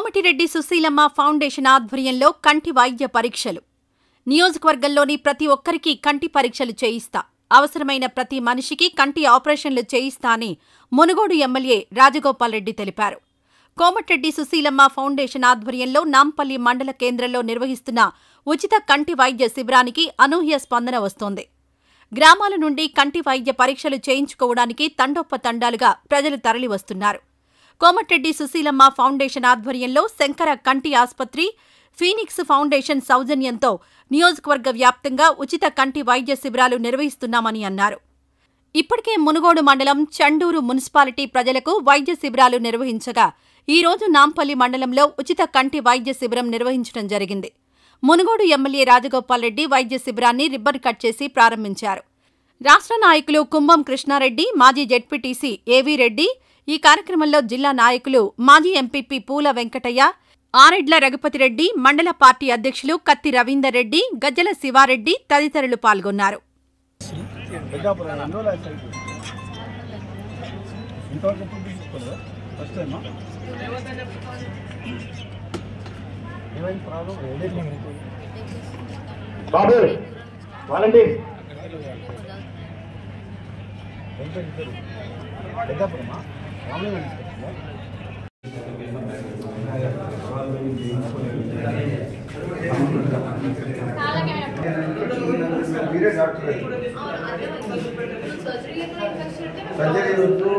Komatireddy Susheelamma foundation ఆధ్వర్యంలో కంటి వైద్య పరీక్షలు. నియోజకవర్గంలోని ప్రతి ఒక్కరికి కంటి పరీక్షలు చేయిస్తా, అవసరమైన ప్రతి మనిషికి కంటి ఆపరేషన్లు చేయిస్తా అని మునుగోడు ఎమ్మెల్యే రాజగోపాల్ రెడ్డి తెలిపారు. కోమటిరెడ్డి సుశీలమ్మ ఫౌండేషన్ ఆధ్వర్యంలో నాంపల్లి మండల కేంద్రంలో నిర్వహిస్తున్న ఉచిత కంటి వైద్య శిబిరానికి అనూహ్య స్పందన వస్తోంది. గ్రామాల నుండి కంటి వైద్య పరీక్షలు చేయించుకోవడానికి తండోపతండాలుగా ప్రజలు తరలివస్తున్నారు. కోమటిరెడ్డి సుశీలమ్మ ఫౌండేషన్ ఆధ్వర్యంలో శంకర కంటి ఆస్పత్రి, ఫీనిక్స్ ఫౌండేషన్ సౌజన్యంతో నియోజకవర్గ వ్యాప్తంగా ఉచిత కంటి వైద్య శిబిరాలు నిర్వహిస్తున్నామని అన్నారు. ఇప్పటికే మునుగోడు మండలం చండూరు మున్సిపాలిటీ ప్రజలకు వైద్య శిబిరాలు నిర్వహించగా, ఈ రోజు నాంపల్లి మండలంలో ఉచిత కంటి వైద్య శిబిరం నిర్వహించడం జరిగింది. మునుగోడు ఎమ్మెల్యే రాజగోపాల్ రెడ్డి వైద్య శిబిరాన్ని రిబ్బన్ కట్ చేసి ప్రారంభించారు. రాష్ట్ర నాయకులు కుంభం కృష్ణారెడ్డి, మాజీ జెడ్పీటీసీ ఏవీ రెడ్డి, ఈ కార్యక్రమంలో జిల్లా నాయకులు మాజీ ఎంపీపీ పూల వెంకటయ్య, ఆరెడ్ల రఘుపతిరెడ్డి, మండల పార్టీ అధ్యక్షులు కత్తి రవీందర్ రెడ్డి, గజ్జల శివారెడ్డి తదితరులు పాల్గొన్నారు. Surgery వద్దు,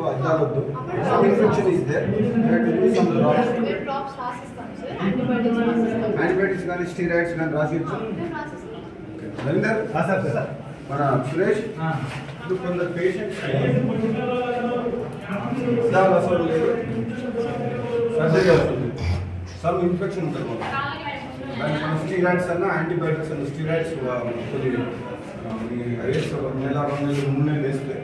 అద్దాలొద్దు. Some infection is there. You have to do some drops. Antibiotics కానీ స్టీరాయిడ్స్ కానీ రాసిచ్చు. రవీందర్ మన సురేష్ ఇప్పుడు కొందరు పేషెంట్స్ అద్దాలు అసలు లేదు, సర్జరీ అవుతుంది, సమ్ ఇన్ఫెక్షన్ ఉంటుంది. దానికి మన స్టీరాయిడ్స్ అన్నా యాంటీబయాటిక్స్ అన్న స్టీరాయిడ్స్ కొద్దిగా నెల 2 నెలలు 3 నెలలు వేస్తే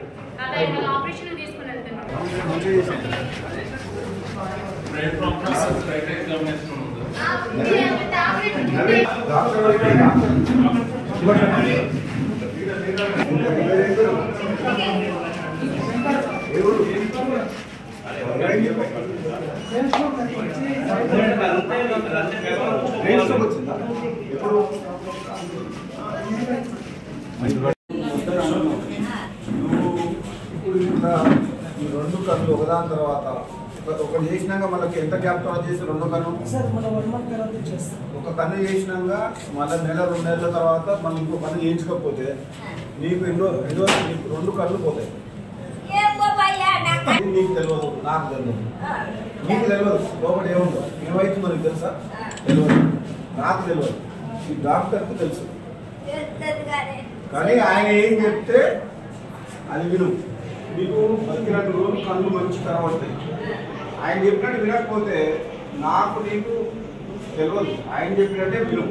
ఈ 2 కళ్ళు ఒకదాని తర్వాత ఒకటి చేసినాక మళ్ళీ ఎంత గ్యాప్ తర్వాత చేసి 2 కన్ను ఒక కన్ను చేసినాక మళ్ళీ నెల 2 నెలల తర్వాత మళ్ళీ ఇంకో కన్ను చేయించకపోతే నీకు ఎన్నో నీకు 2 కళ్ళు పోతాయి. నీకు తెలియదు, నాకు తెలియదు, నీకు తెలియదు లోపల ఏముందో, ఏమైతుందో నీకు తెలుసా? తెలియదు, నాకు తెలియదు, ఈ డాక్టర్కి తెలుసు. కానీ ఆయన ఏం చెప్తే అది విను. నీకు బతికినట్టు రోజు కళ్ళు మంచి కనబడతాయి. ఆయన చెప్పినట్టు వినకపోతే నాకు నీకు తెలియదు, ఆయన చెప్పినట్టే విను.